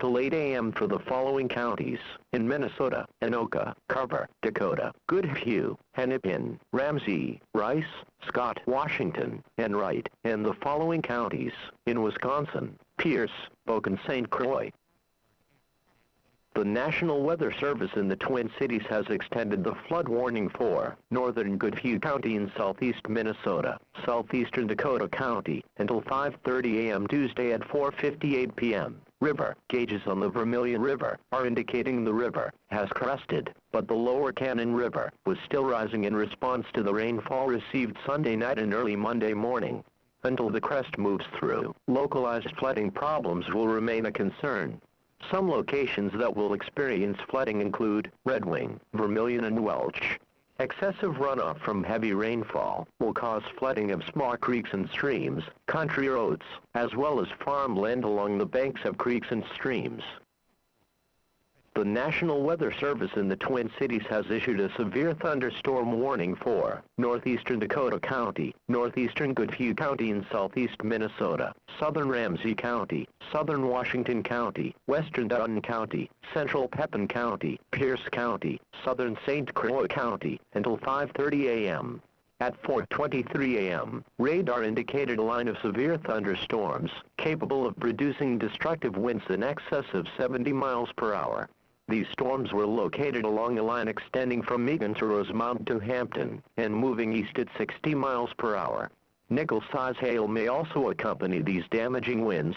till 8 a.m. for the following counties: in Minnesota: Anoka, Carver, Dakota, Goodhue, Hennepin, Ramsey, Rice, Scott, Washington, and Wright; and the following counties: in Wisconsin: Pierce, Boken, St. Croix. The National Weather Service in the Twin Cities has extended the flood warning for northern Goodhue County in southeast Minnesota, southeastern Dakota County, until 5:30 a.m. Tuesday at 4:58 p.m. River gauges on the Vermilion River are indicating the river has crested, but the lower Cannon River was still rising in response to the rainfall received Sunday night and early Monday morning. Until the crest moves through, localized flooding problems will remain a concern. Some locations that will experience flooding include Red Wing, Vermilion, and Welch. Excessive runoff from heavy rainfall will cause flooding of small creeks and streams, country roads, as well as farmland along the banks of creeks and streams. The National Weather Service in the Twin Cities has issued a severe thunderstorm warning for northeastern Dakota County, northeastern Goodhue County in southeast Minnesota, southern Ramsey County, southern Washington County, western Dunn County, central Pepin County, Pierce County, southern St. Croix County, until 5:30 a.m. At 4:23 a.m., radar indicated a line of severe thunderstorms capable of producing destructive winds in excess of 70 miles per hour. These storms were located along a line extending from Eagan to Rosemount to Hampton, and moving east at 60 miles per hour. Nickel-size hail may also accompany these damaging winds.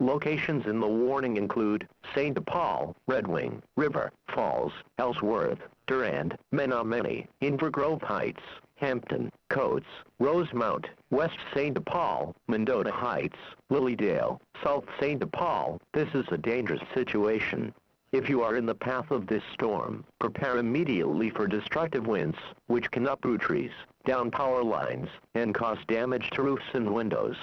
Locations in the warning include St. Paul, Red Wing, River Falls, Ellsworth, Durand, Menominee, Invergrove Heights, Hampton, Coates, Rosemount, West St. Paul, Mendota Heights, Lilydale, South St. Paul. This is a dangerous situation. If you are in the path of this storm, prepare immediately for destructive winds, which can uproot trees, down power lines, and cause damage to roofs and windows.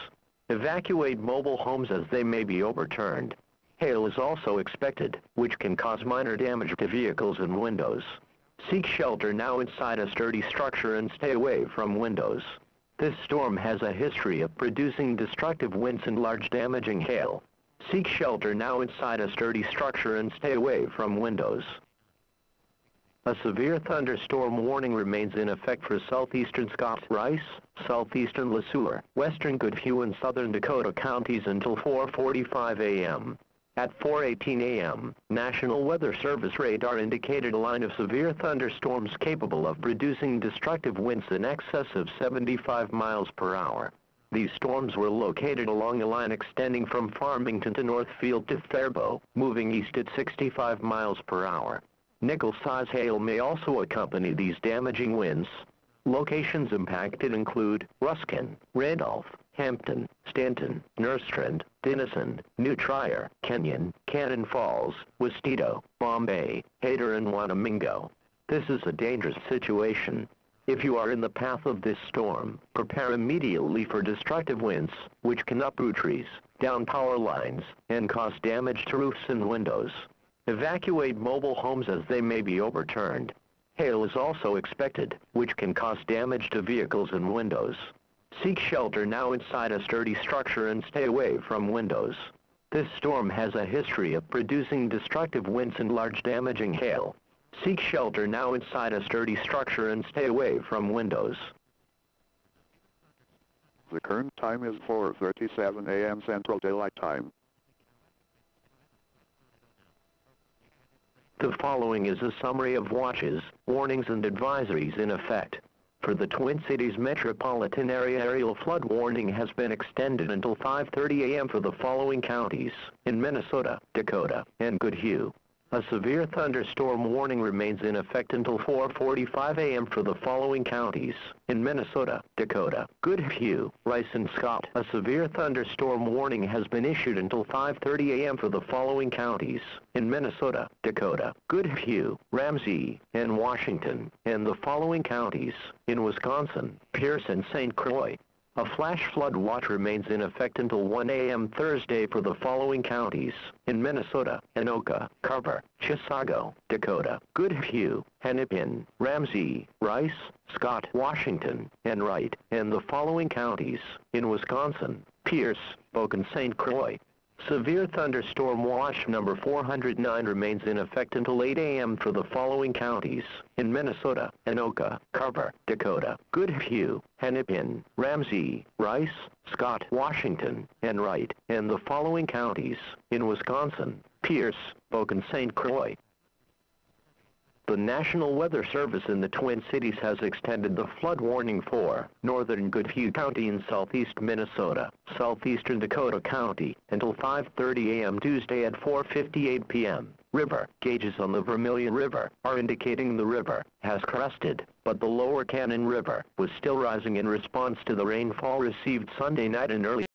Evacuate mobile homes as they may be overturned. Hail is also expected, which can cause minor damage to vehicles and windows. Seek shelter now inside a sturdy structure and stay away from windows. This storm has a history of producing destructive winds and large damaging hail. Seek shelter now inside a sturdy structure and stay away from windows. A severe thunderstorm warning remains in effect for southeastern Scott, Rice, southeastern LeSueur, western Goodhue, and southern Dakota counties until 4:45 a.m. At 4:18 a.m., National Weather Service radar indicated a line of severe thunderstorms capable of producing destructive winds in excess of 75 miles per hour. These storms were located along a line extending from Farmington to Northfield to Faribault, moving east at 65 miles per hour. Nickel-size hail may also accompany these damaging winds. Locations impacted include Ruskin, Randolph, Hampton, Stanton, Nerstrand, Denison, New Trier, Kenyon, Cannon Falls, Westito, Bombay, Hayter, and Wanamingo. This is a dangerous situation. If you are in the path of this storm, prepare immediately for destructive winds, which can uproot trees, down power lines, and cause damage to roofs and windows. Evacuate mobile homes as they may be overturned. Hail is also expected, which can cause damage to vehicles and windows. Seek shelter now inside a sturdy structure and stay away from windows. This storm has a history of producing destructive winds and large damaging hail. Seek shelter now inside a sturdy structure and stay away from windows. The current time is 4:37 a.m. Central Daylight Time. The following is a summary of watches, warnings, and advisories in effect. For the Twin Cities metropolitan area, aerial flood warning has been extended until 5:30 a.m. for the following counties: in Minnesota, Dakota, and Goodhue. A severe thunderstorm warning remains in effect until 4:45 a.m. for the following counties: in Minnesota, Dakota, Goodhue, Rice, and Scott. A severe thunderstorm warning has been issued until 5:30 a.m. for the following counties: in Minnesota, Dakota, Goodhue, Ramsey, and Washington, and the following counties: in Wisconsin, Pierce, and St. Croix. A flash flood watch remains in effect until 1 a.m. Thursday for the following counties: in Minnesota, Anoka, Carver, Chisago, Dakota, Goodhue, Hennepin, Ramsey, Rice, Scott, Washington, and Wright, and the following counties: in Wisconsin, Pierce, Boken, St. Croix. Severe thunderstorm watch number 409 remains in effect until 8 a.m. for the following counties: in Minnesota, Anoka, Carver, Dakota, Goodhue, Hennepin, Ramsey, Rice, Scott, Washington, and Wright, and the following counties: in Wisconsin, Pierce, Polk, and St. Croix. The National Weather Service in the Twin Cities has extended the flood warning for northern Goodhue County in southeast Minnesota, southeastern Dakota County, until 5:30 a.m. Tuesday at 4:58 p.m. River gauges on the Vermilion River are indicating the river has crested, but the lower Cannon River was still rising in response to the rainfall received Sunday night and early